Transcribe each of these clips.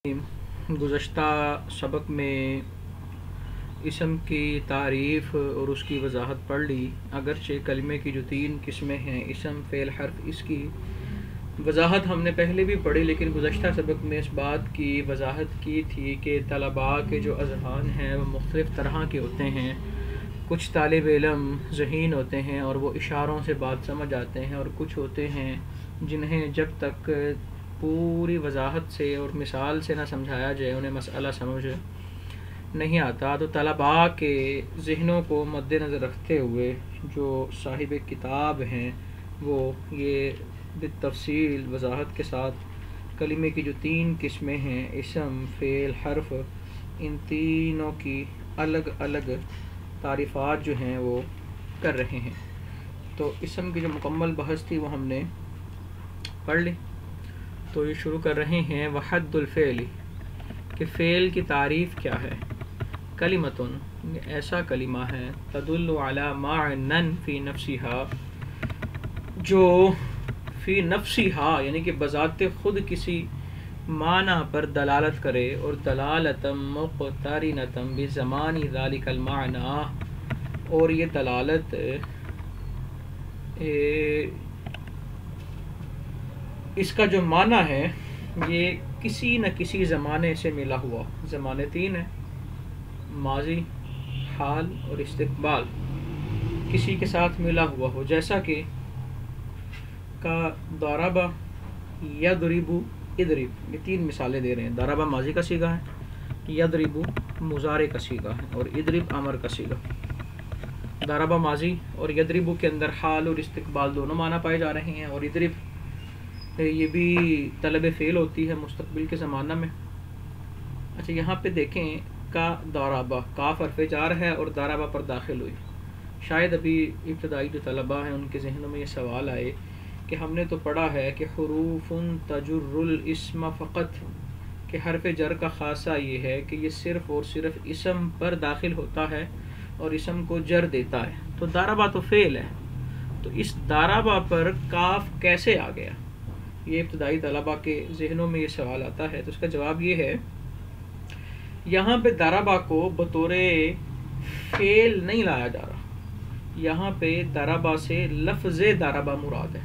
گزشتہ سبق میں اسم کی تعریف اور اس کی وضاحت پڑھ لی۔ اگرچہ کلمے کی جو 3 قسمیں ہیں اسم، فعل، حرف، اس کی وضاحت ہم نے پہلے بھی پڑھی، لیکن گزشتہ سبق میں اس بات کی وضاحت کی تھی کہ طلباء کے جو اذہان ہیں وہ مختلف طرح کے ہوتے ہیں۔ کچھ طالب علم ذہین ہوتے ہیں اور وہ اشاروں سے بات سمجھ آتے ہیں، اور کچھ ہوتے ہیں جنہیں جب تک پوری وضاحت سے اور مثال سے نہ سمجھایا جائے انہیں مسئلہ سمجھ نہیں آتا۔ تو طلباء کے ذہنوں کو مد نظر رکھتے ہوئے جو صاحب کتاب ہیں وہ یہ بالتفصیل وضاحت کے ساتھ کلمے کی جو 3 قسمیں ہیں اسم، فعل، حرف، ان تینوں کی الگ الگ تعریفات جو ہیں وہ کر رہے ہیں۔ تو اسم کی جو مکمل بحث تھی وہ ہم نے پڑھ لی۔ تو یہ شروع کر رہے ہیں وحد الفعل، کہ فعل کی تعریف کیا ہے۔ کلمتن، ایسا کلمہ ہے، تدل علی معنی فی نفسها، جو فی نفسها یعنی کہ بذات خود کسی معنی پر دلالت کرے، اور دلالتا مقترنتا بزمان ذلک المعنی، اور یہ دلالت اس کا جو معنی ہے یہ کسی نہ کسی زمانے سے ملا ہوا، زمانے 3 ہیں، ماضی، حال اور استقبال، کسی کے ساتھ ملا ہوا ہو، جیسا کہ کا ضربہ، یضرب، اضرب، یہ 3 مثالیں دے رہے ہیں۔ ضربہ ماضی کا صیغہ ہے، یضرب مضارع کا صیغہ ہے، اور اضرب امر کا صیغہ۔ ضربہ ماضی اور یضرب کے اندر حال اور استقبال دونوں معنی پائے جا رہے ہیں، اور اضرب یہ بھی طلب فعل ہوتی ہے مستقبل کے زمانہ میں۔ اچھا، یہاں پہ دیکھیں کا ضربہ، کاف حرف جار ہے اور ضربہ پر داخل ہوئی۔ شاید ابھی ابتدائی جو طلبہ ہیں ان کے ذہنوں میں یہ سوال آئے کہ ہم نے تو پڑھا ہے کہ حروف تجر الاسم فقط، کہ حرف جر کا خاصہ یہ ہے کہ یہ صرف اور صرف اسم پر داخل ہوتا ہے اور اسم کو جر دیتا ہے۔ تو ضربہ تو فعل ہے، تو اس ضربہ پر کاف کیسے آ گیا؟ یہ ابتدائی طلبہ کے ذہنوں میں یہ سوال آتا ہے۔ تو اس کا جواب یہ ہے، یہاں پہ ضربہ کو بطور فعل نہیں لایا جا رہا، یہاں پہ ضربہ سے لفظ ضربہ مراد ہے،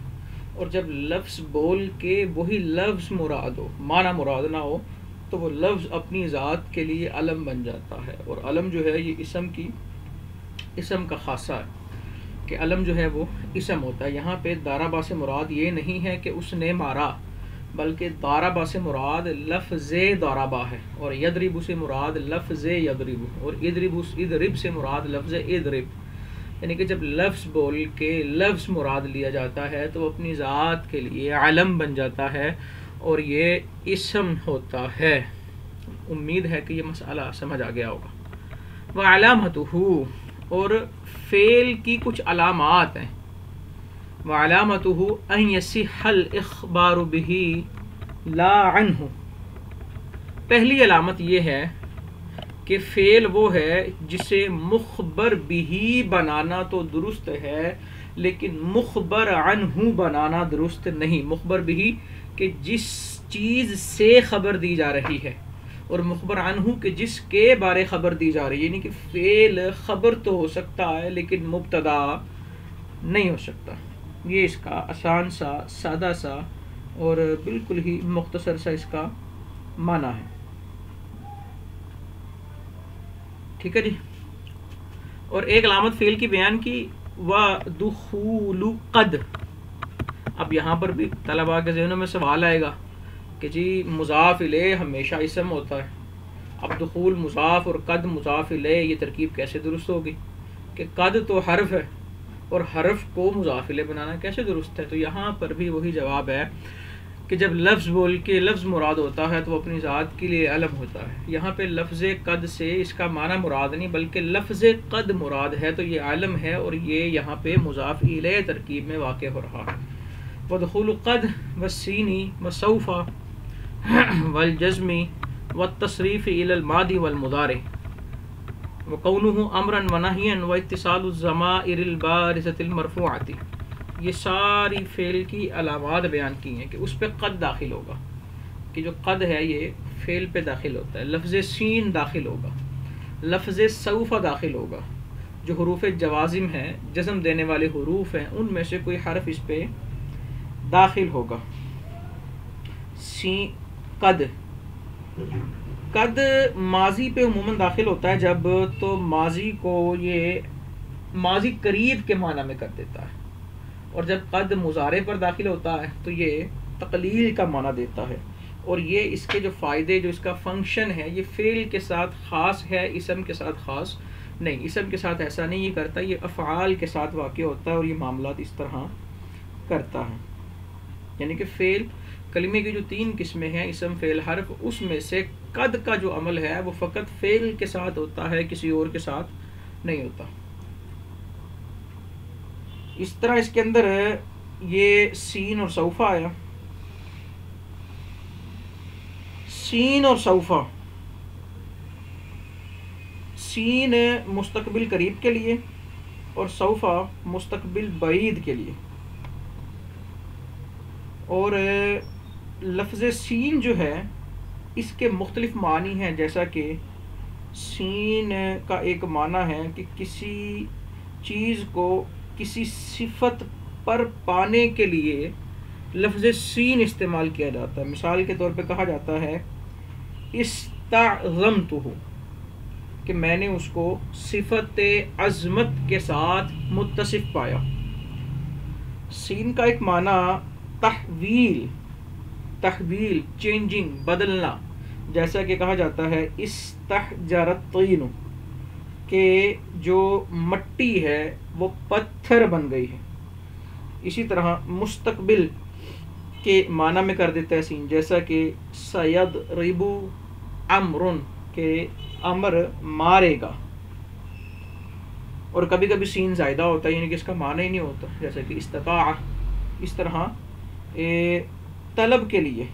اور جب لفظ بول کے وہی لفظ مراد ہو، معنی مراد نہ ہو، تو وہ لفظ اپنی ذات کے لیے علم بن جاتا ہے، اور علم جو ہے یہ اسم کا خاصہ ہے کہ علم جو ہے وہ اسم ہوتا ہے۔ یہاں پہ ضربہ سے مراد یہ نہیں ہے کہ اس نے مارا، بلکہ ضربہ سے مراد لفظ ضربہ ہے، اور یضرب سے مراد لفظ یضرب، اور اضرب سے مراد لفظ اضرب، یعنی کہ جب لفظ بول کے لفظ مراد لیا جاتا ہے تو وہ اپنی ذات کے لیے علم بن جاتا ہے اور یہ اسم ہوتا ہے۔ امید ہے کہ یہ مسئلہ سمجھ آ گیا ہوگا۔ وعلامتہ، اور فعل کی کچھ علامات ہیں۔ وعلامتہ ان یصح الاخبار به لا عنہ، پہلی علامت یہ ہے کہ فعل وہ ہے جسے مخبر به بنانا تو درست ہے، لیکن مخبر عنہ بنانا درست نہیں۔ مخبر به کہ جس چیز سے خبر دی جا رہی ہے، اور مخبر عنہ کہ جس کے بارے خبر دی جا رہی ہے، یعنی کہ فعل خبر تو ہو سکتا ہے لیکن مبتدا نہیں ہو سکتا۔ یہ اس کا آسان سا، سادہ سا اور بالکل ہی مختصر سا اس کا معنی ہے۔ ٹھیک ہے جی۔ اور ایک علامت فعل کی بیان کی، وَدُخُولُ قَدْ۔ اب یہاں پر بھی طلباء کے ذہنوں میں سوال آئے گا کہ جی مضاف الیہ ہمیشہ اسم ہوتا ہے، اب دخول مضاف اور قد مضاف الیہ، یہ ترکیب کیسے درست ہوگی؟ کہ قد تو حرف ہے اور حرف کو مضاف الیہ بنانا کیسے درست ہے؟ تو یہاں پر بھی وہی جواب ہے کہ جب لفظ بول کے لفظ مراد ہوتا ہے تو وہ اپنی ذات کے لیے علم ہوتا ہے۔ یہاں پہ لفظ قد سے اس کا معنی مراد نہیں بلکہ لفظ قد مراد ہے، تو یہ علم ہے اور یہ یہاں پہ مضاف الیہ ترکیب میں واقع ہو رہا ہے۔ وَدُخُولُ قَدْ وَالسِّينِ وَسَوْفَ وَالْجَزْمِ وَالتَّصْرِيفِ إِلَى الْمَاضِ وَالْمُضَارِعِ وَقَوْلُهُ أَمْرًا وَنَهْيًا وَاتصال الضمائر البارزة المرفوعة، یہ ساری فعل کی علامات بیان کی ہیں کہ اس پہ قد داخل ہوگا، کہ جو قد ہے یہ فعل پہ داخل ہوتا ہے. لفظ سین داخل ہوگا, لفظ سوف داخل ہوگا. جو حروف جوازم ہیں, جزم دینے والے حروف ہیں, ان میں سے کوئی حرف اس پہ داخل ہوگا. قد, قد ماضی پہ عموماً داخل ہوتا ہے جب تو ماضی کو یہ ماضی قریب کے معنی میں کر دیتا ہے, اور جب قد مضارع پر داخل ہوتا ہے تو یہ تقلیل کا معنی دیتا ہے. اور یہ اس کے جو فائدے, جو اس کا فنکشن ہے, یہ فعل کے ساتھ خاص ہے, اسم کے ساتھ خاص نہیں. اسم کے ساتھ ایسا نہیں یہ کرتا, یہ افعال کے ساتھ واقع ہوتا ہے اور یہ معاملات اس طرح کرتا ہے. یعنی کہ فعل کلمے کی جو 3 قسمیں ہیں, اسم فعل حرف, اس میں سے قد کا جو عمل ہے وہ فقط فعل کے ساتھ ہوتا ہے, کسی اور کے ساتھ نہیں ہوتا. اس طرح اس کے اندر یہ سین اور سوفا آیا. سین اور سوفا, سین مستقبل قریب کے لیے اور سوفا مستقبل بعید کے لیے. اور لفظ سین جو ہے اس کے مختلف معنی ہیں, جیسا کہ سین کا ایک معنی ہے کہ کسی چیز کو کسی صفت پر پانے کے لیے لفظ سین استعمال کیا جاتا ہے. مثال کے طور پہ کہا جاتا ہے استعظمتہ, کہ میں نے اس کو صفت عظمت کے ساتھ متصف پایا. سین کا ایک معنی تحویل, تحویل چینجنگ, بدلنا, جیسا کہ کہا جاتا ہے استحجر الطین, کہ جو مٹی ہے وہ پتھر بن گئی ہے. اسی طرح مستقبل کے معنی میں کر دیتا ہے سین, جیسا کہ سیضرب عمر, کہ عمر مارے گا. اور کبھی کبھی سین زائدہ ہوتا ہے, یعنی کہ اس کا معنی ہی نہیں ہوتا, جیسا کہ استطاع. اس طرح طلب کے لیے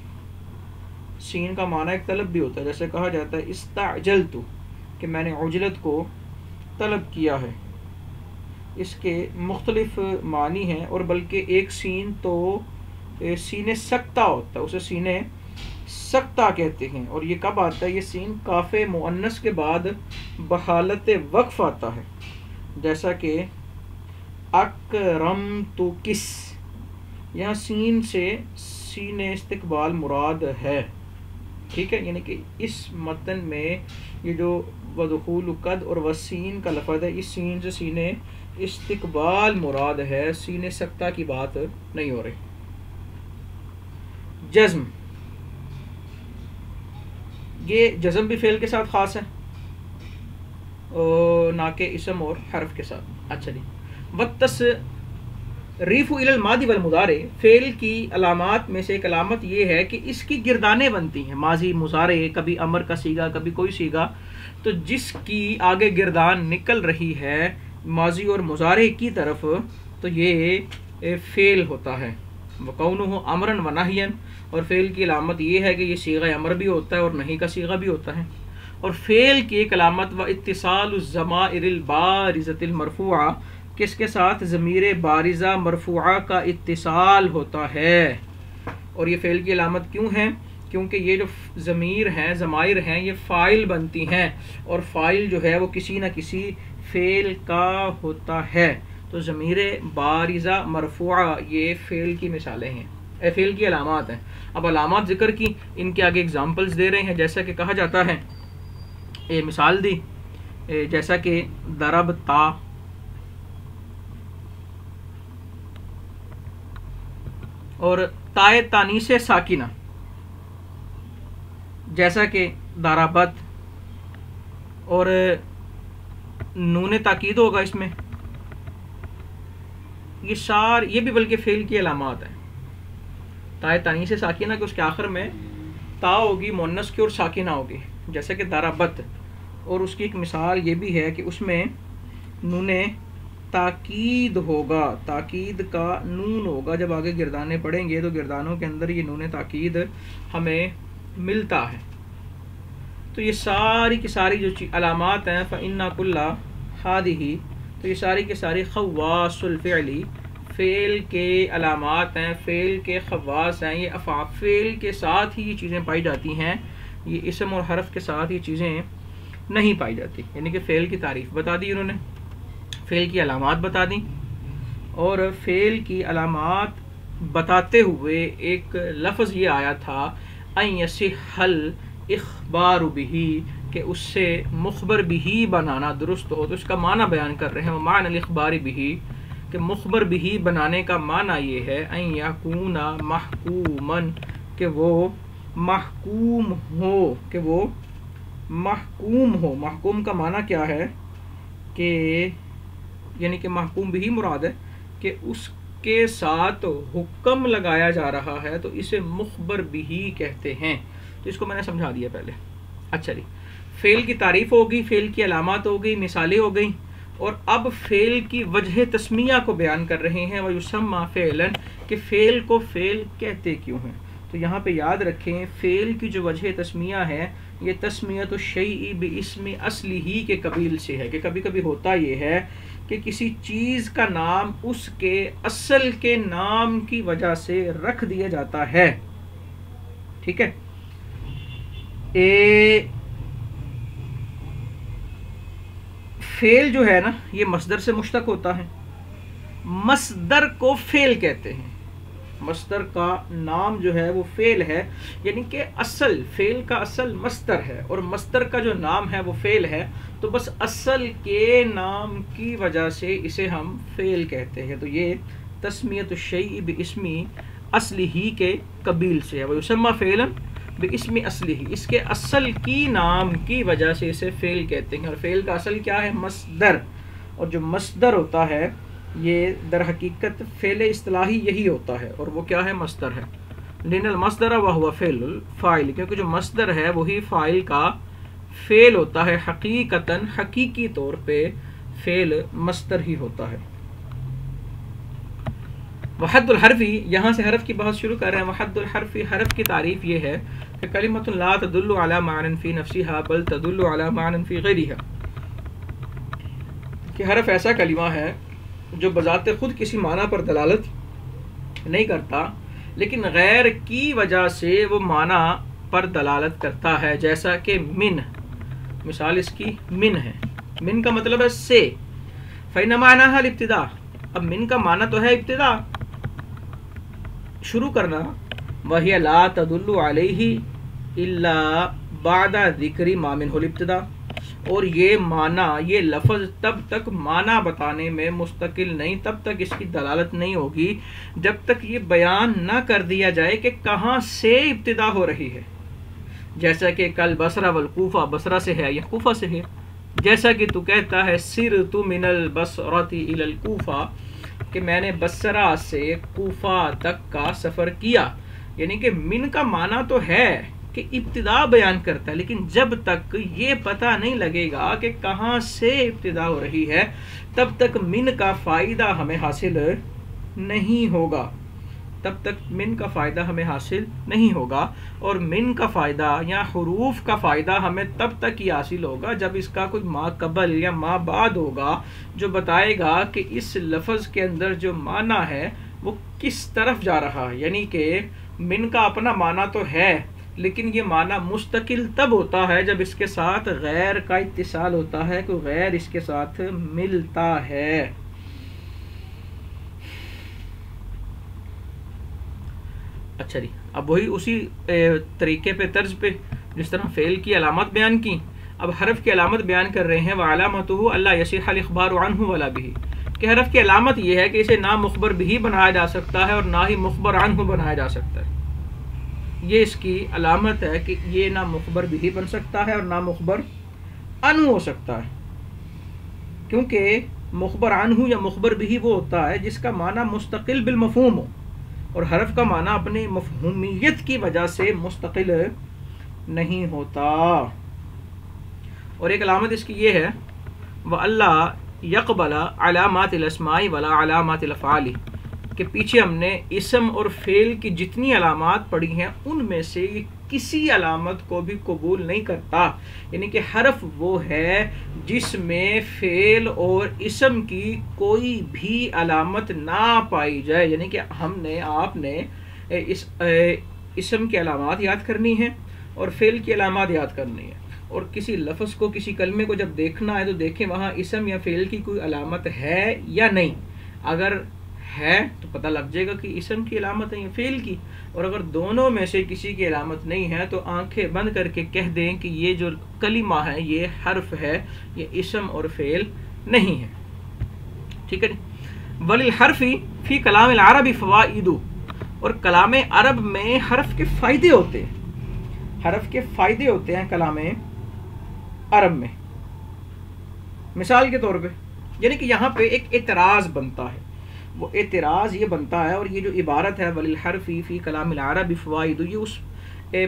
سین کا معنی ایک طلب بھی ہوتا ہے, جیسے کہا جاتا ہے استعجلت, کہ میں نے عجلت کو طلب کیا ہے. اس کے مختلف معنی ہیں, اور بلکہ ایک سین تو سین سکتہ ہوتا ہے, اسے سین سکتہ کہتے ہیں. اور یہ کب آتا ہے؟ یہ سین کاف مؤنث کے بعد بحالت وقف آتا ہے, جیسا کہ اکرمتکس. یہاں سین سے سین استقبال مراد ہے, ٹھیک ہے. یعنی کہ اس متن میں یہ جو ودخول قد اور وسین کا لفظ ہے, اس سین سے سین استقبال مراد ہے, سین سکتہ کی بات نہیں ہو رہی. جزم, یہ جزم بھی فعل کے ساتھ خاص ہے, نہ کہ اسم اور حرف کے ساتھ. اچھا جی. والتصریف الی الماضی والمضارع, فعل کی علامات میں سے ایک علامت یہ ہے کہ اس کی گردانیں بنتی ہیں, ماضی مضارع, کبھی امر کا صیغہ, کبھی کوئی صیغہ, تو جس کی آگے گردان نکل رہی ہے ماضی اور مضارع کی طرف, تو یہ فعل ہوتا ہے. وَقَوْنُهُ أَمْرًا وَنَهْيًا, اور فعل کی علامت یہ ہے کہ یہ صیغہ امر بھی ہوتا ہے اور نہی کا صیغہ بھی ہوتا ہے. اور فعل کی ایک علامت وَاِتِّصَالُ الضَّمَائِرِ الْبَارِزَةِ الْمَرْفُوعَةِ, کس کے ساتھ ضمیر بارزہ مرفوعہ کا اتصال ہوتا ہے. اور یہ فعل کی علامت کیوں ہے؟ کیونکہ یہ جو ضمیر ہیں, ضمائر ہیں, یہ فاعل بنتی ہیں, اور فاعل جو ہے وہ کسی نہ کسی فعل کا ہوتا ہے. تو ضمیر بارزہ مرفوعہ یہ فعل کی مثالیں ہیں, فعل کی علامات ہیں. اب علامات ذکر کی, ان کے آگے اگزامپلز دے رہے ہیں, جیسا کہ کہا جاتا ہے, مثال دی, جیسا کہ ضربتا, اور تائے تانیث ساکنہ, جیسا کہ ضربت, اور نون تاکید ہوگا اس میں. یہ بھی بلکہ فعل کی علامات ہیں. تائے تانیث ساکنہ کہ اس کے آخر میں تا ہوگی مؤنث کی اور ساکنہ ہوگی, جیسا کہ ضربت. اور اس کی ایک مثال یہ بھی ہے کہ اس میں نون تاکید ہوگا, تاکید کا نون ہوگا. جب آگے گردانے پڑھیں گے تو گردانوں کے اندر یہ نون تاکید ہمیں ملتا ہے. تو یہ ساری کی ساری جو علامات ہیں فَإِنَّ كُلَّ هَذِهِ, تو یہ ساری کی ساری خواص الفعلی, فعل کے علامات ہیں, فعل کے خواص ہیں. یہ فعل کے ساتھ ہی یہ چیزیں پائی جاتی ہیں یہ اسم اور حرف کے ساتھ یہ چیزیں نہیں پائی جاتی. یعنی کہ فعل کی تعریف بتا دی انہوں نے، فعل کی علامات بتا دیں، اور فعل کی علامات بتاتے ہوئے ایک لفظ یہ آیا تھا ان یصح الاخبار بہ، کہ اس سے مخبر بہ بنانا درست ہو. تو اس کا معنی بیان کر رہے ہیں، معنی الاخبار بہ، کہ مخبر بہ بنانے کا معنی یہ ہے ان یکون محکوما، کہ وہ محکوم ہو، کہ وہ محکوم ہو. محکوم کا معنی کیا ہے کہ یعنی کہ محکوم بھی مراد ہے کہ اس کے ساتھ حکم لگایا جا رہا ہے، تو اسے مخبر بھی کہتے ہیں. تو اس کو میں نے سمجھا دیا پہلے. اچھا جی، فعل کی تعریف ہوگی، فعل کی علامات ہوگی، مثالیں ہو گئیں، اور اب فعل کی وجہ تسمیہ کو بیان کر رہے ہیں. وَيُسَمَّى فِعْلًا، کہ فعل کو فعل کہتے کیوں ہیں. تو یہاں پہ یاد رکھیں فعل کی جو وجہ تسمیہ ہے یہ تسمیت الشیء باسم اصلہ کے قبیل سے ہے. کہ کبھی کبھی ہوتا یہ ہے کہ کسی چیز کا نام اس کے اصل کے نام کی وجہ سے رکھ دیا جاتا ہے. ٹھیک ہے، فعل جو ہے نا یہ مصدر سے مشتق ہوتا ہے. مصدر کو فعل کہتے ہیں. مصدر کا نام جو ہے وہ فعل ہے، یعنی کہ اصل فعل کا اصل مصدر ہے، اور مصدر کا جو نام ہے وہ فعل ہے. تو بس اصل کے نام کی وجہ سے اسے ہم فعل کہتے ہیں. تو یہ تسمیت الشیء باسم اصلہ کے قبیل سے ہے. وَيُسَمَّى فِعْلًا بِاسْمِ اصلہ، اس کے اصل کی نام کی وجہ سے اسے فعل کہتے ہیں. اور فعل کا اصل کیا ہے؟ مصدر. اور جو مصدر ہوتا ہے یہ در حقیقت فعل اصطلاحی یہی ہوتا ہے، اور وہ کیا ہے؟ مصدر ہے. لِأَنَّ الْمَصْدَرَ وَهُوَ فعل الفاعل، کیونکہ جو مصدر ہے وہی فاعل کا فعل ہوتا ہے. حقیقتاً حقیقی طور پہ فعل مصدر ہی ہوتا ہے. وحد الحرفی، یہاں سے حرف کی بحث شروع کر رہے ہیں. وحد الحرفی، حرف کی تعریف یہ ہے کہ کلمۃ لا تدل علی معنی فی نفسها بل تدل علی معنی فی غیرها، کہ حرف ایسا کلمہ ہے جو بذات خود کسی معنی پر دلالت نہیں کرتا، لیکن غیر کی وجہ سے وہ معنی پر دلالت کرتا ہے. جیسا کہ من، مثال اس کی من ہے. من کا مطلب ہے سے. فإن معناها الابتداء، اب من کا معنی تو ہے ابتدا، شروع کرنا. وهي لا تدل عليه الا بعد ذکر ما منه الابتداء، اور یہ معنی، یہ لفظ تب تک معنی بتانے میں مستقل نہیں، تب تک اس کی دلالت نہیں ہوگی جب تک یہ بیان نہ کر دیا جائے کہ کہاں سے ابتدا ہو رہی ہے. جیسا کہ کل بصرہ والکوفہ، بصرہ سے ہے یا کوفہ سے ہے. جیسا کہ تو کہتا ہے سرت من البصرۃ الی الکوفہ، کہ میں نے بصرہ سے کوفہ تک کا سفر کیا. یعنی کہ من کا معنی تو ہے کہ ابتدا بیان کرتا ہے، لیکن جب تک یہ پتہ نہیں لگے گا کہ کہاں سے ابتدا ہو رہی ہے تب تک من کا فائدہ ہمیں حاصل نہیں ہوگا. تب تک من کا فائدہ ہمیں حاصل نہیں ہوگا. اور من کا فائدہ یا حروف کا فائدہ ہمیں تب تک ہی حاصل ہوگا جب اس کا کوئی ما قبل یا ما بعد ہوگا جو بتائے گا کہ اس لفظ کے اندر جو معنی ہے وہ کس طرف جا رہا ہے. یعنی کہ من کا اپنا معنی تو ہے، لیکن یہ معنی مستقل تب ہوتا ہے جب اس کے ساتھ غیر کا اتصال ہوتا ہے، کوئی غیر اس کے ساتھ ملتا ہے. اچھا جی، اب وہی اسی طریقے پہ طرز پہ جس طرح فعل کی علامت بیان کی، اب حرف کی علامت بیان کر رہے ہیں. وعلامتہ الا یصح الاخبار عنہ ولا به، کہ حرف کی علامت یہ ہے کہ اسے نہ مخبر بھی بنایا جا سکتا ہے اور نہ ہی مخبر عنہ بنایا جا سکتا ہے. یہ اس کی علامت ہے کہ یہ نہ مخبر بھی بن سکتا ہے اور نہ مخبر عنہ ہو سکتا ہے، کیونکہ مخبر عنہ یا مخبر بھی وہ ہوتا ہے جس کا معنی مستقل بالمفہوم ہو، اور حرف کا معنی اپنی مفہومیت کی وجہ سے مستقل نہیں ہوتا. اور ایک علامت اس کی یہ ہے وَأَلَّا يَقْبَلَ عَلَامَاتِ الْأَسْمَاءِ وَلَا عَلَامَاتِ الْأَفْعَالِ، کہ پیچھے ہم نے اسم اور فعل کی جتنی علامات پڑھی ہیں ان میں سے یہ کسی علامت کو بھی قبول نہیں کرتا. یعنی کہ حرف وہ ہے جس میں فعل اور اسم کی کوئی بھی علامت نہ پائی جائے. یعنی کہ ہم نے، آپ نے اسم کی علامات یاد کرنی ہیں اور فعل کی علامات یاد کرنی ہے، اور کسی لفظ کو کسی کلمے کو جب دیکھنا ہے تو دیکھیں وہاں اسم یا فعل کی کوئی علامت ہے یا نہیں. اگر ہے تو پتہ لگ جائے گا کہ اسم کی علامت ہے یا فعل کی، اور اگر دونوں میں سے کسی کی علامت نہیں ہے تو آنکھیں بند کر کے کہہ دیں کہ یہ جو کلمہ ہے یہ حرف ہے، یہ اسم اور فعل نہیں ہے. ٹھیک ہے جی. وَلِلْحَرْفِ فِي کلام العرب فوائد، اور کلام عرب میں حرف کے فائدے ہوتے ہیں، حرف کے فائدے ہوتے ہیں کلام عرب میں. مثال کے طور پہ یعنی کہ یہاں پہ ایک اعتراض بنتا ہے، وہ اعتراض یہ بنتا ہے، اور یہ جو عبارت ہے وَلِلْحَرْفِ فِي کلام العرب فوائد، یہ اس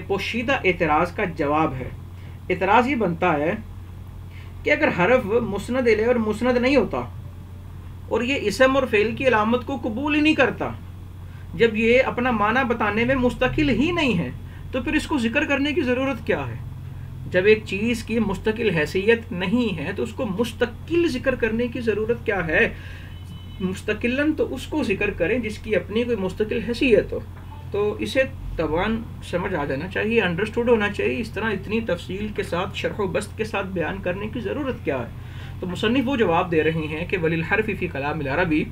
پوشیدہ اعتراض کا جواب ہے. اعتراض یہ بنتا ہے کہ اگر حرف مسند الیہ اور مسند نہیں ہوتا اور یہ اسم اور فعل کی علامت کو قبول ہی نہیں کرتا، جب یہ اپنا معنی بتانے میں مستقل ہی نہیں ہے تو پھر اس کو ذکر کرنے کی ضرورت کیا ہے؟ جب ایک چیز کی مستقل حیثیت نہیں ہے تو اس کو مستقل ذکر کرنے کی ضرورت کیا ہے؟ مستقلاً تو اس کو ذکر کریں جس کی اپنی کوئی مستقل حیثیت ہو. تو اسے طبعاً سمجھ آ جانا چاہیے، انڈرسٹوڈ ہونا چاہیے. اس طرح اتنی تفصیل کے ساتھ شرح و بسط کے ساتھ بیان کرنے کی ضرورت کیا ہے؟ تو مصنف وہ جواب دے رہے ہیں کہ وَلِلْحَرْفِ فِي کلام العربی،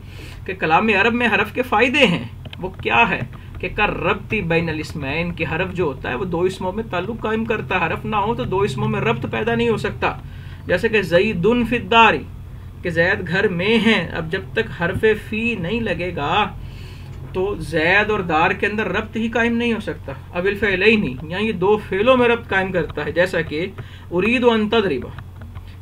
کہ کلام عرب میں حرف کے فائدے ہیں. وہ کیا ہے؟ کہ کالربط بین الاسمین، کہ حرف جو ہوتا ہے وہ دو اسموں میں تعلق قائم کرتا ہے. حرف نہ ہو تو دو اسموں میں ربط پیدا نہیں ہو سکتا. جیسے کہ زید فی الدار، کہ زید گھر میں ہیں. اب جب تک حرف فی نہیں لگے گا تو زید اور دار کے اندر ربط ہی قائم نہیں ہو سکتا. اب الفعلین، یہاں یہ دو فعلوں میں ربط قائم کرتا ہے. جیسا کہ ارید ان تضرب،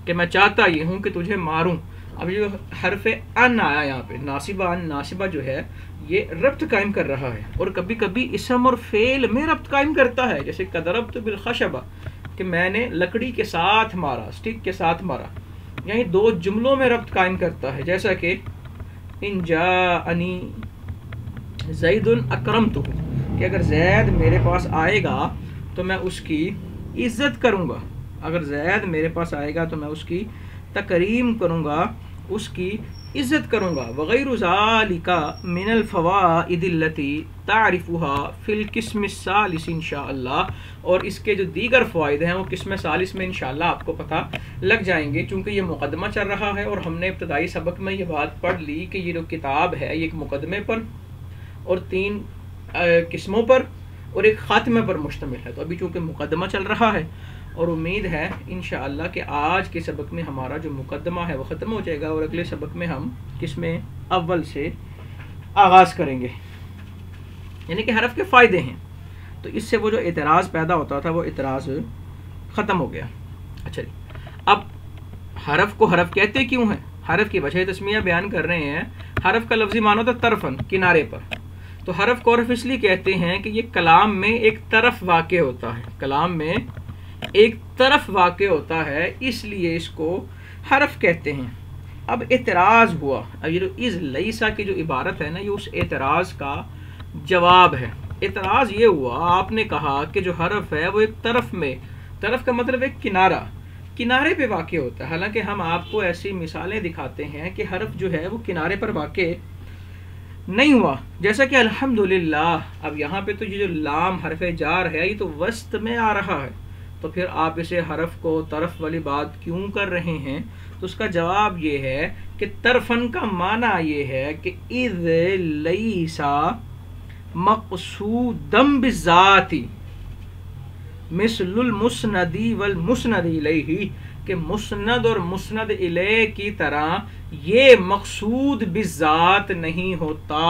کہ میں چاہتا یہ ہوں کہ تجھے ماروں. اب یہ حرف ان آیا یہاں پہ، ناصبہ، ان ناصبہ جو ہے یہ ربط قائم کر رہا ہے. اور کبھی کبھی اسم اور فعل میں ربط قائم کرتا ہے، جیسے ضربت بالخشبہ، کہ میں نے لکڑی کے ساتھ مارا، اسٹک کے ساتھ مارا. یعنی دو جملوں میں ربط قائم کرتا ہے. جیسا کہ ان جاءنی زید اکرمتہ، کہ اگر زید میرے پاس آئے گا تو میں اس کی عزت کروں گا. اگر زید میرے پاس آئے گا تو میں اس کی تکریم کروں گا، اس کی عزت کروں گا. وغیر ذالک من الفوائد التي تعرفها فی القسم الثالث انشاء اللہ، اور اس کے جو دیگر فوائد ہیں وہ قسم ثالث میں انشاءاللہ آپ کو پتہ لگ جائیں گے. چونکہ یہ مقدمہ چل رہا ہے اور ہم نے ابتدائی سبق میں یہ بات پڑھ لی کہ یہ جو کتاب ہے یہ ایک مقدمے پر اور 3 قسموں پر اور ایک خاتمے پر مشتمل ہے. تو ابھی چونکہ مقدمہ چل رہا ہے اور امید ہے انشاءاللہ کہ آج کے سبق میں ہمارا جو مقدمہ ہے وہ ختم ہو جائے گا، اور اگلے سبق میں ہم قسم اول سے آغاز کریں گے. یعنی کہ حرف کے فائدے ہیں. تو اس سے وہ جو اعتراض پیدا ہوتا تھا وہ اعتراض ختم ہو گیا. اچھا جی، اب حرف کو حرف کہتے کیوں ہیں؟ حرف کی وجہ تسمیہ بیان کر رہے ہیں. حرف کا لفظی معنی ہوتا ہے طرفن، کنارے پر. تو حرف کو حرف اس لیے کہتے ہیں کہ یہ کلام میں ایک طرف واقع ہوتا ہے، کلام میں ایک طرف واقع ہوتا ہے، اس لیے اس کو حرف کہتے ہیں. اب اعتراض ہوا. اب یہ جو از لیسا کی جو عبارت ہے نا، یہ اس اعتراض کا جواب ہے. اعتراض یہ ہوا، آپ نے کہا کہ جو حرف ہے وہ ایک طرف میں، طرف کا مطلب ایک کنارہ، کنارے پہ واقع ہوتا ہے. حالانکہ ہم آپ کو ایسی مثالیں دکھاتے ہیں کہ حرف جو ہے وہ کنارے پر واقع نہیں ہوا. جیسا کہ الحمدللہ، اب یہاں پہ تو یہ جو لام حرف جار ہے یہ تو وسط میں آ رہا ہے، تو پھر آپ اسے حرف کو طرف والی بات کیوں کر رہے ہیں؟ تو اس کا جواب یہ ہے کہ طرفن کا معنی یہ ہے کہ اذ لیسا مقصودم بالذات مثل المسندی والمسند الیہ، کہ مسند اور مسند الیہ کی طرح یہ مقصود بالذات نہیں ہوتا.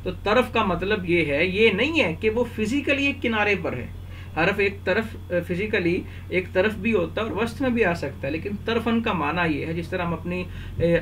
تو طرف کا مطلب یہ ہے، یہ نہیں ہے کہ وہ فزیکلی ایک کنارے پر ہے. حرف ایک طرف فزیکلی ایک طرف بھی ہوتا ہے اور وسط میں بھی آ سکتا ہے، لیکن طرفن کا معنی یہ ہے جس طرح ہم اپنی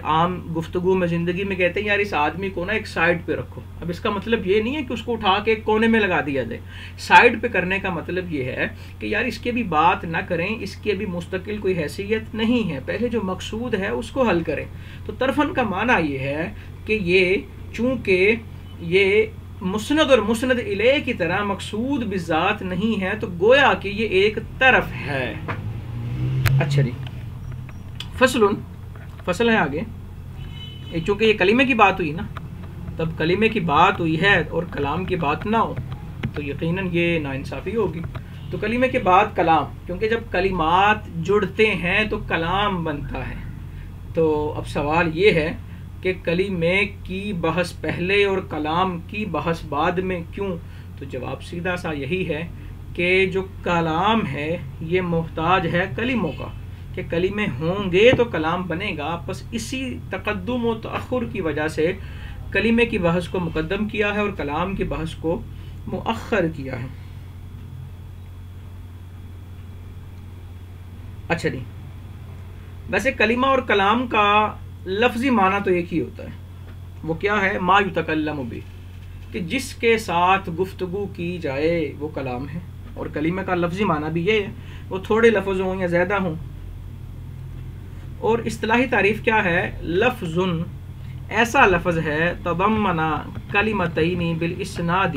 عام گفتگو میں زندگی میں کہتے ہیں یار اس آدمی کو نا ایک سائڈ پہ رکھو. اب اس کا مطلب یہ نہیں ہے کہ اس کو اٹھا کے ایک کونے میں لگا دیا جائے. سائڈ پہ کرنے کا مطلب یہ ہے کہ یار اس کی بھی بات نہ کریں، اس کی ابھی مستقل کوئی حیثیت نہیں ہے، پہلے جو مقصود ہے اس کو حل کریں. تو طرفن کا معنی یہ ہے کہ یہ چونکہ یہ مسند اور مسند الیہ کی طرح مقصود بذات نہیں ہے تو گویا کہ یہ ایک طرف ہے. اچھا جی، فصل ہے آگے. چونکہ یہ کلمے کی بات ہوئی نا، تب کلمے کی بات ہوئی ہے اور کلام کی بات نہ ہو تو یقیناً یہ ناانصافی ہوگی. تو کلمے کے بعد کلام، کیونکہ جب کلمات جڑتے ہیں تو کلام بنتا ہے. تو اب سوال یہ ہے کہ کلمے کی بحث پہلے اور کلام کی بحث بعد میں کیوں؟ تو جواب سیدھا سا یہی ہے کہ جو کلام ہے یہ محتاج ہے کلموں کا، کہ کلمے ہوں گے تو کلام بنے گا. بس اسی تقدم و تأخر کی وجہ سے کلمے کی بحث کو مقدم کیا ہے اور کلام کی بحث کو مؤخر کیا ہے. اچھا جی، ویسے کلمہ اور کلام کا لفظی معنی تو ایک ہی ہوتا ہے. وہ کیا ہے؟ ما یتکلم بہ، کہ جس کے ساتھ گفتگو کی جائے وہ کلام ہے. اور کلمہ کا لفظی معنی بھی یہ ہے، وہ تھوڑے لفظ ہوں یا زیادہ ہوں. اور اصطلاحی تعریف کیا ہے؟ لفظ ایسا لفظ ہے تضمن کلمتین بالاسناد،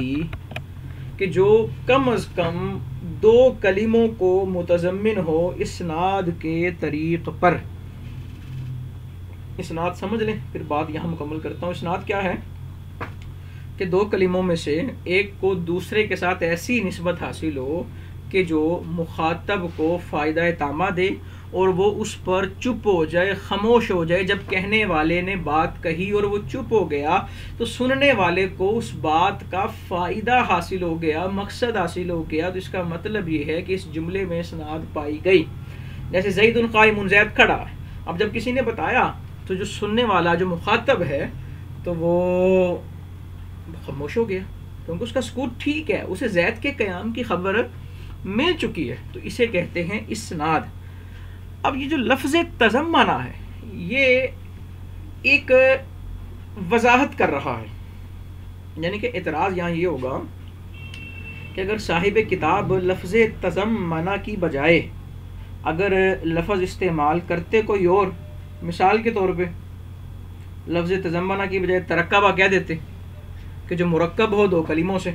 کہ جو کم از کم دو کلموں کو متضمن ہو اسناد کے طریق پر. اسناد سمجھ لیں، پھر بات یہاں مکمل کرتا ہوں. اسناد کیا ہے؟ کہ دو کلموں میں سے ایک کو دوسرے کے ساتھ ایسی نسبت حاصل ہو کہ جو مخاطب کو فائدہ تامہ دے اور وہ اس پر چپ ہو جائے، خاموش ہو جائے. جب کہنے والے نے بات کہی اور وہ چپ ہو گیا تو سننے والے کو اس بات کا فائدہ حاصل ہو گیا، مقصد حاصل ہو گیا. تو اس کا مطلب یہ ہے کہ اس جملے میں اسناد پائی گئی. جیسے زید قائم، زید کھڑا ہے. اب جب کسی نے بتایا تو جو سننے والا، جو مخاطب ہے، تو وہ خاموش ہو گیا، کیونکہ اس کا سکوت ٹھیک ہے، اسے زید کے قیام کی خبر مل چکی ہے. تو اسے کہتے ہیں اسناد. اب یہ جو لفظ تضمنہ ہے یہ ایک وضاحت کر رہا ہے. یعنی کہ اعتراض یہاں یہ ہوگا کہ اگر صاحب کتاب لفظ تضمنہ کی بجائے اگر لفظ استعمال کرتے کوئی اور، مثال کے طور پہ لفظ تضمنہ کی بجائے ترکبہ کیا دیتے کہ جو مرکب ہو دو کلموں سے،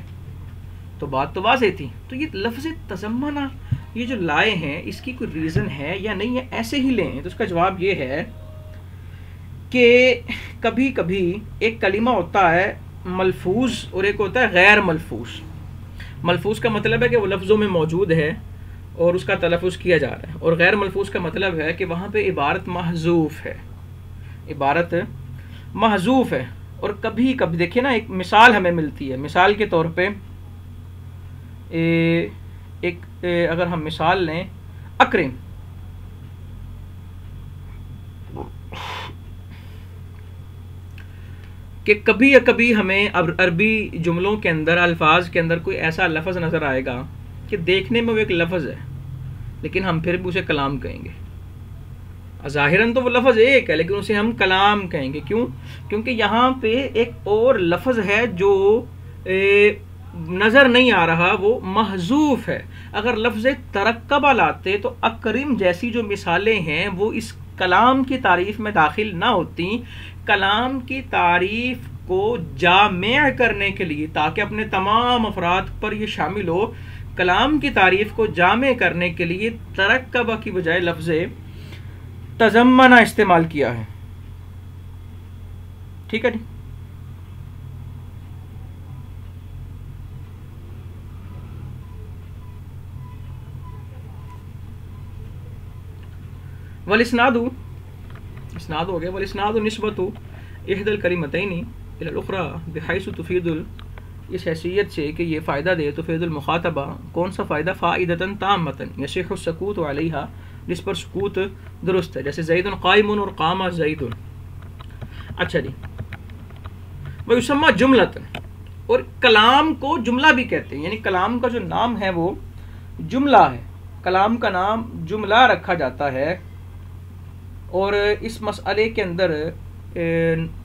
تو بات تو واضح تھی. تو یہ لفظ تضمنہ یہ جو لائے ہیں اس کی کوئی ریزن ہے یا نہیں ہے، ایسے ہی لیں؟ تو اس کا جواب یہ ہے کہ کبھی کبھی ایک کلمہ ہوتا ہے ملفوظ اور ایک ہوتا ہے غیر ملفوظ. ملفوظ کا مطلب ہے کہ وہ لفظوں میں موجود ہے اور اس کا تلفظ کیا جا رہا ہے، اور غیر ملفوظ کا مطلب ہے کہ وہاں پہ عبارت محذوف ہے، عبارت محذوف ہے. اور کبھی کبھی دیکھیں نا، ایک مثال ہمیں ملتی ہے. مثال کے طور پہ اگر ہم مثال لیں اکرم، کہ کبھی یا کبھی ہمیں عربی جملوں کے اندر، الفاظ کے اندر کوئی ایسا لفظ نظر آئے گا کہ دیکھنے میں وہ ایک لفظ ہے لیکن ہم پھر بھی اسے کلام کہیں گے. ظاہراً تو وہ لفظ ایک ہے لیکن اسے ہم کلام کہیں گے. کیوں؟ کیونکہ یہاں پہ ایک اور لفظ ہے جو نظر نہیں آ رہا، وہ محذوف ہے. اگر لفظ ترکبہ لاتے تو اکرم جیسی جو مثالیں ہیں وہ اس کلام کی تعریف میں داخل نہ ہوتی. کلام کی تعریف کو جامع کرنے کے لیے، تاکہ اپنے تمام افراد پر یہ شامل ہو، کلام کی تعریف کو جامع کرنے کے لیے ترکبہ کی بجائے لفظ تضمنہ استعمال کیا ہے. ٹھیک ہے جی. والاسناد، اسناد ہو گیا. والاسناد نسبت احدى الکلمتین الی الاخرى بحیث تفید، اس حیثیت سے کہ یہ فائدہ دے، تفید المخاطبہ. کون سا فائدہ؟ فائدۃ تامۃ یصح السکوت علیہا، جس پر سکوت درست ہے. جیسے زید قائم اور قام زید. اچھا جی. ویسمى جملۃ، اور کلام کو جملہ بھی کہتے ہیں. یعنی کلام کا جو نام ہے وہ جملہ ہے. کلام کا نام جملہ رکھا جاتا ہے. اور اس مسئلے کے اندر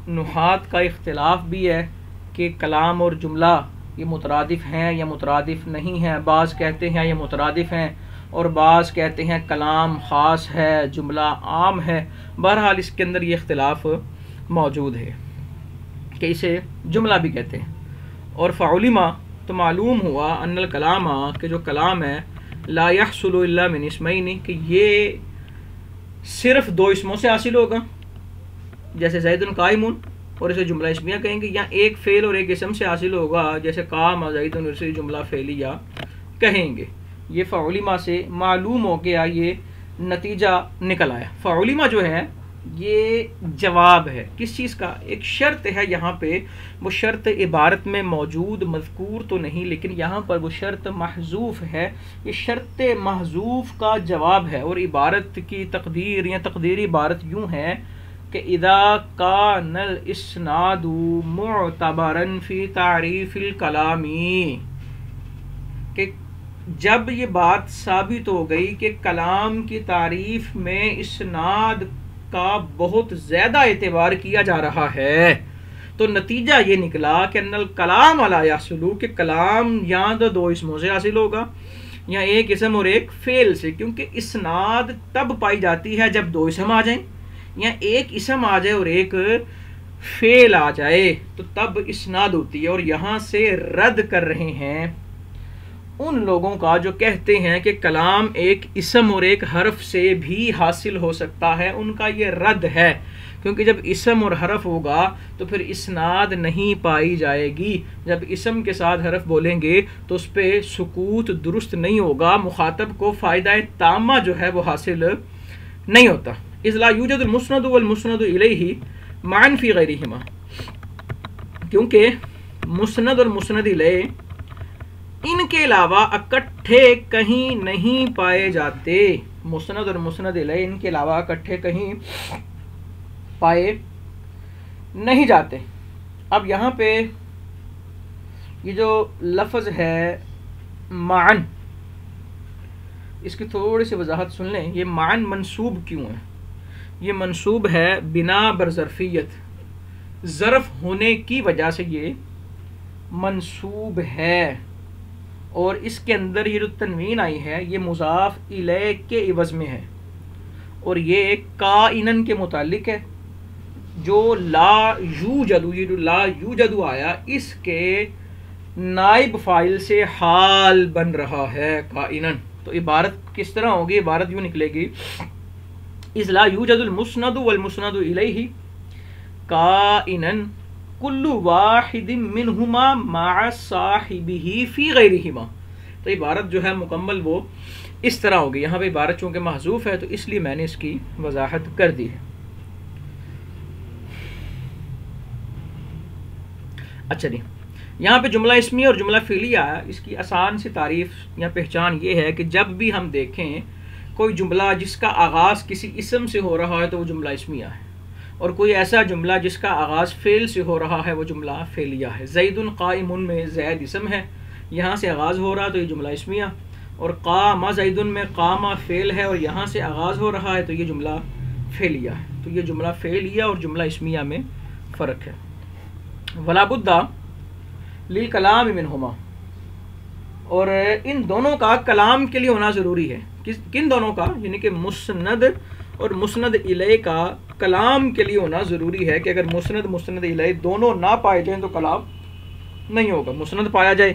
نحات کا اختلاف بھی ہے کہ کلام اور جملہ یہ مترادف ہیں یا مترادف نہیں ہیں. بعض کہتے ہیں یہ مترادف ہیں اور بعض کہتے ہیں کلام خاص ہے، جملہ عام ہے. بہرحال اس کے اندر یہ اختلاف موجود ہے کہ اسے جملہ بھی کہتے ہیں. اور فعلم، تو معلوم ہوا، ان الکلام، کہ جو کلام ہے، لا يحصل الا من اسمین، کہ یہ صرف دو اسموں سے حاصل ہوگا. جیسے زید قائم، اور اسے جملہ اسمیہ کہیں گے. یا ایک فعل اور ایک اسم سے حاصل ہوگا، جیسے قام زید، اور اسے جملہ فعلیہ کہیں گے. یہ فعلم سے معلوم ہو گیا، یہ نتیجہ نکل آیا۔ فعلم جو ہے یہ جواب ہے کس چیز کا؟ ایک شرط ہے یہاں پہ، وہ شرط عبارت میں موجود مذکور تو نہیں، لیکن یہاں پر وہ شرط محذوف ہے، یہ شرط محذوف کا جواب ہے۔ اور عبارت کی تقدیر یا تقدیری عبارت یوں ہے کہ اذا کان الاسناد معتبرا فی تعریف الکلام، کہ جب یہ بات ثابت ہو گئی کہ کلام کی تعریف میں اسناد کا بہت زیادہ اعتبار کیا جا رہا ہے، تو نتیجہ یہ نکلا کہ ان الکلام لا یحصل، کہ کلام یا تو دو اسموں سے حاصل ہوگا یا ایک اسم اور ایک فعل سے، کیونکہ اسناد تب پائی جاتی ہے جب دو اسم آ جائیں یا ایک اسم آ جائے اور ایک فعل آ جائے، تو تب اسناد ہوتی ہے۔ اور یہاں سے رد کر رہے ہیں ان لوگوں کا جو کہتے ہیں کہ کلام ایک اسم اور ایک حرف سے بھی حاصل ہو سکتا ہے، ان کا یہ رد ہے، کیونکہ جب اسم اور حرف ہوگا تو پھر اسناد نہیں پائی جائے گی۔ جب اسم کے ساتھ حرف بولیں گے تو اس پہ سکوت درست نہیں ہوگا، مخاطب کو فائدہ تامہ جو ہے وہ حاصل نہیں ہوتا۔ اذ لا یوجد المسند والمسند الیہ معا فی غیرہما، کیونکہ مسند اور مسند الیہ ان کے علاوہ اکٹھے کہیں نہیں پائے جاتے، مسند اور مسند الیہ ان کے علاوہ اکٹھے کہیں پائے نہیں جاتے۔ اب یہاں پہ یہ جو لفظ ہے معن، اس کی تھوڑی سی وضاحت سن لیں۔ یہ معن منصوب کیوں ہے؟ یہ منصوب ہے بنا بر ظرفیت، ظرف ہونے کی وجہ سے یہ منصوب ہے، اور اس کے اندر یہ جو تنوین آئی ہے یہ مضاف الیہ کے عوض میں ہے، اور یہ کائنن کے متعلق ہے۔ جو لا یوجد، یہ جو لا یوجد آیا اس کے نائب فاعل سے حال بن رہا ہے کائنن، تو عبارت کس طرح ہوگی؟ عبارت یوں نکلے گی اذ لا یوجد المسند والمسند الیہ کائنن کل واحد منہما مع صاحبہ فی غیرہما۔ تو عبارت جو ہے مکمل وہ اس طرح ہوگی۔ یہاں پہ عبارت چونکہ محذوف ہے تو اس لیے میں نے اس کی وضاحت کر دی ہے۔ اچھا جی، یہاں پہ جملہ اسمیہ اور جملہ فعلیہ، اس کی آسان سی تعریف یا پہچان یہ ہے کہ جب بھی ہم دیکھیں کوئی جملہ جس کا آغاز کسی اسم سے ہو رہا ہے تو وہ جملہ اسمیہ ہے، اور کوئی ایسا جملہ جس کا آغاز فعل سے ہو رہا ہے وہ جملہ فعلیہ ہے۔ زید قائم میں زید اسم ہے، یہاں سے آغاز ہو رہا تو یہ جملہ اسمیہ، اور قام زید میں قام فعل ہے اور یہاں سے آغاز ہو رہا ہے تو یہ جملہ فعلیہ ہے۔ تو یہ جملہ فعلیہ اور جملہ اسمیہ میں فرق ہے۔ ولا بد للکلام منہما، اور ان دونوں کا کلام کے لیے ہونا ضروری ہے۔ کن دونوں کا؟ یعنی کہ مسند اور مسند الیہ کا کلام کے لیے ہونا ضروری ہے، کہ اگر مسند مسند الیہ دونوں نہ پائے جائیں تو کلام نہیں ہوگا۔ مسند پایا جائے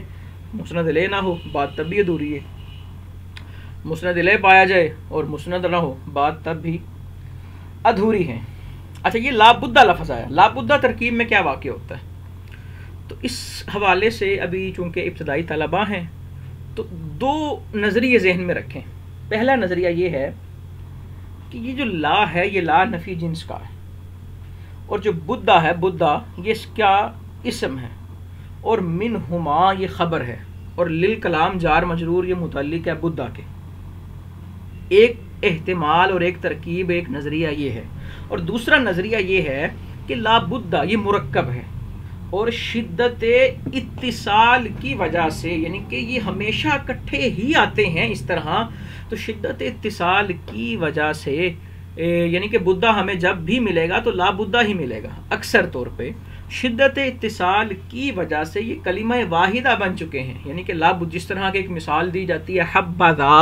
مسند الیہ نہ ہو، بات تب بھی ادھوری ہے۔ مسند الیہ پایا جائے اور مسند نہ ہو، بات تب بھی ادھوری ہے۔ اچھا، یہ لا بدہ لفظ آیا، لا بدہ ترکیب میں کیا واقع ہوتا ہے؟ تو اس حوالے سے ابھی چونکہ ابتدائی طلباء ہیں تو دو نظریے ذہن میں رکھیں۔ پہلا نظریہ یہ ہے کہ یہ جو لا ہے یہ لا نفی جنس کا ہے، اور جو بدہ ہے بدہ یہ اس کا اسم ہے، اور منہما یہ خبر ہے، اور للکلام جار مجرور یہ متعلق ہے بدہ کے۔ ایک احتمال اور ایک ترکیب، ایک نظریہ یہ ہے، اور دوسرا نظریہ یہ ہے کہ لا بدہ یہ مرکب ہے، اور شدت اتصال کی وجہ سے، یعنی کہ یہ ہمیشہ اکٹھے ہی آتے ہیں اس طرح، تو شدت اتصال کی وجہ سے یعنی کہ بدہ ہمیں جب بھی ملے گا تو لا بدہ ہی ملے گا اکثر طور پہ۔ شدت اتصال کی وجہ سے یہ کلمہ واحدہ بن چکے ہیں، یعنی کہ لا بدہ، جس طرح کی ایک مثال دی جاتی ہے حبذا،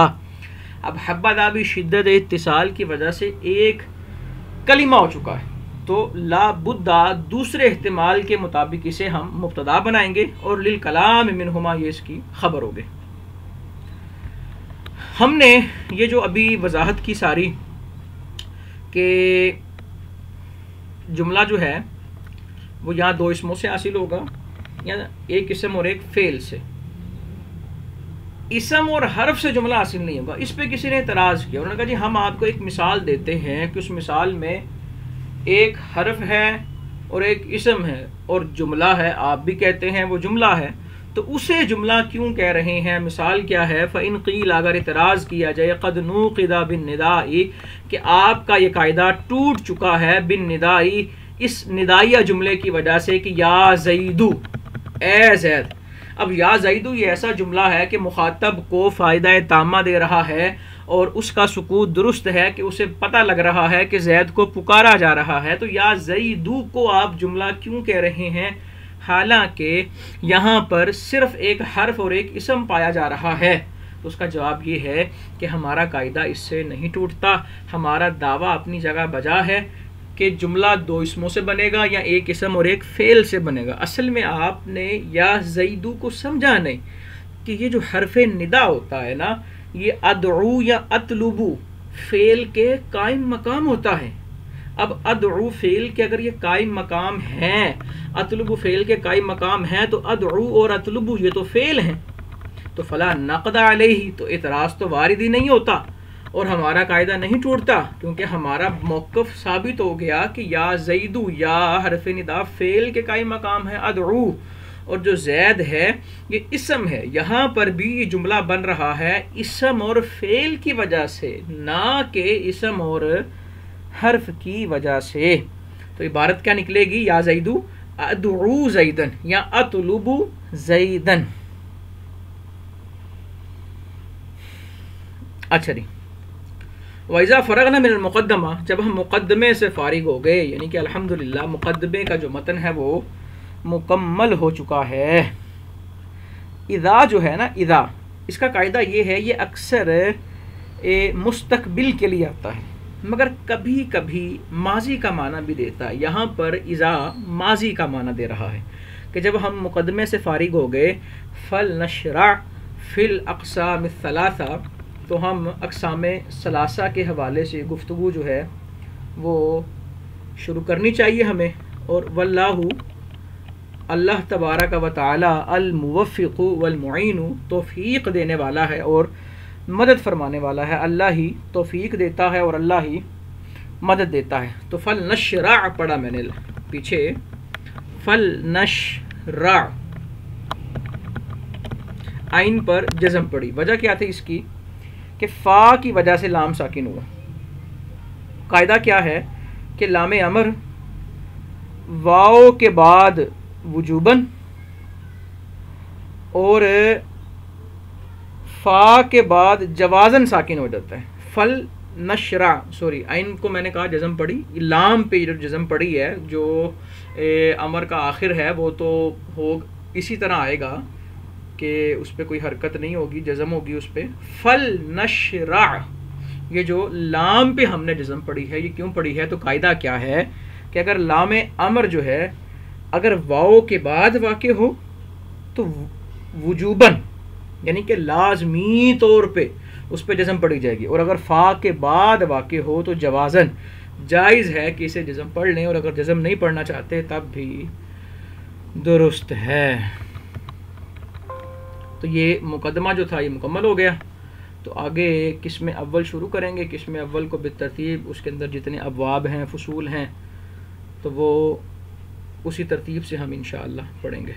اب حبذا بھی شدت اتصال کی وجہ سے ایک کلمہ ہو چکا ہے، تو لا بدہ دوسرے احتمال کے مطابق اسے ہم مبتدا بنائیں گے، اور للکلام منہما یہ اس کی خبر ہوگی۔ ہم نے یہ جو ابھی وضاحت کی ساری کہ جملہ جو ہے وہ یہاں دو اسموں سے حاصل ہوگا، یا ایک اسم اور ایک فعل سے، اسم اور حرف سے جملہ حاصل نہیں ہوگا. اس پہ کسی نے اعتراض کیا. انہوں نے کہا جی ہم آپ کو ایک مثال دیتے ہیں کہ اس مثال میں ایک حرف ہے اور ایک اسم ہے اور جملہ ہے، آپ بھی کہتے ہیں وہ جملہ ہے، تو اسے جملہ کیوں کہہ رہے ہیں؟ مثال کیا ہے؟ فَإِن قِيلَ، اگر اعتراض کیا جائے، قَدْ نُوقِدَ بِالنِّدَاءِ، کہ آپ کا یہ قاعدہ ٹوٹ چکا ہے بِالنِّدَاءِ، اس ندائیہ جملے کی وجہ سے کہ یا زیدو، اے زید. اب یا زیدو یہ ایسا جملہ ہے کہ مخاطب کو فائدہ تامہ دے رہا ہے اور اس کا سکوت درست ہے کہ اسے پتہ لگ رہا ہے کہ زید کو پکارا جا رہا ہے. تو یا زیدو کو آپ جملہ کیوں کہہ رہے ہیں حالانکہ یہاں پر صرف ایک حرف اور ایک اسم پایا جا رہا ہے؟ تو اس کا جواب یہ ہے کہ ہمارا قاعدہ اس سے نہیں ٹوٹتا. ہمارا دعویٰ اپنی جگہ بجا ہے کہ جملہ دو اسموں سے بنے گا یا ایک اسم اور ایک فعل سے بنے گا. اصل میں آپ نے یا زیدو کو سمجھا نہیں کہ یہ جو حرف ندا ہوتا ہے نا، یہ ادعو یا اطلبو فعل کے قائم مقام ہوتا ہے. اب ادعو فعل کے اگر یہ قائم مقام ہیں، اطلبو فعل کے قائم مقام ہیں، تو ادعو اور اطلبو یہ تو فعل ہیں، تو فلا نقد علیہ، تو اعتراض تو وارد ہی نہیں ہوتا اور ہمارا قاعدہ نہیں ٹوٹتا، کیونکہ ہمارا موقف ثابت ہو گیا کہ یا زیدو یا حرف ندا فعل کے قائم مقام ہے ادعو، اور جو زید ہے یہ اسم ہے. یہاں پر بھی یہ جملہ بن رہا ہے اسم اور فعل کی وجہ سے، نہ کہ اسم اور حرف کی وجہ سے. تو عبارت کیا نکلے گی؟ یا زیدو ادعو زیدن یا اطلب زیدن. اچھا جی، وَإِذَا فَرَغْنَا مِنَ الْمُقَدَّمَةِ، جب ہم مقدمے سے فارغ ہو گئے، یعنی کہ الحمدللہ مقدمے کا جو متن ہے وہ مکمل ہو چکا ہے. اذا جو ہے نا، اذا اس کا قاعدہ یہ ہے، یہ اکثر مستقبل کے لیے آتا ہے مگر کبھی کبھی ماضی کا معنی بھی دیتا ہے. یہاں پر اذا ماضی کا معنی دے رہا ہے کہ جب ہم مقدمے سے فارغ ہو گئے، فَلْنَشْرَعْ فِي الْأَقْسَامِ الثَّلَاثَةِ، تو ہم اقسام ثلاثہ کے حوالے سے گفتگو جو ہے وہ شروع کرنی چاہیے ہمیں. اور واللہ، اللہ تبارک و تعالی، الموفق والمعین، توفیق دینے والا ہے اور مدد فرمانے والا ہے. اللہ ہی توفیق دیتا ہے اور اللہ ہی مدد دیتا ہے. تو فَلْنَشْرَعْ پڑھا میں نے پیچھے، فَلْنَشْرَعْ عین پر جزم پڑی. وجہ کیا تھی اس کی؟ کہ فا کی وجہ سے لام ساکن ہوا. قاعدہ کیا ہے کہ لام امر واو کے بعد وجوباً اور فا کے بعد جوازاً ساکن ہو جاتا ہے. فل نشرا، سوری عین کو میں نے کہا جزم پڑی، لام پہ جو جزم پڑی ہے، جو امر کا آخر ہے وہ تو ہو اسی طرح آئے گا کہ اس پہ کوئی حرکت نہیں ہوگی، جزم ہوگی اس پہ. فل نشرا، یہ جو لام پہ ہم نے جزم پڑی ہے، یہ کیوں پڑی ہے؟ تو قاعدہ کیا ہے کہ اگر لام امر جو ہے اگر واو کے بعد واقع ہو تو وجوباً یعنی کہ لازمی طور پہ اس پہ جزم پڑی جائے گی، اور اگر فا کے بعد واقع ہو تو جوازاً جائز ہے کہ اسے جزم پڑھ لیں، اور اگر جزم نہیں پڑھنا چاہتے تب بھی درست ہے. تو یہ مقدمہ جو تھا یہ مکمل ہو گیا. تو آگے قسم اول شروع کریں گے. قسم اول کو بالترتیب اس کے اندر جتنے ابواب ہیں، فصول ہیں، تو وہ اسی ترتیب سے ہم انشاءاللہ پڑھیں گے.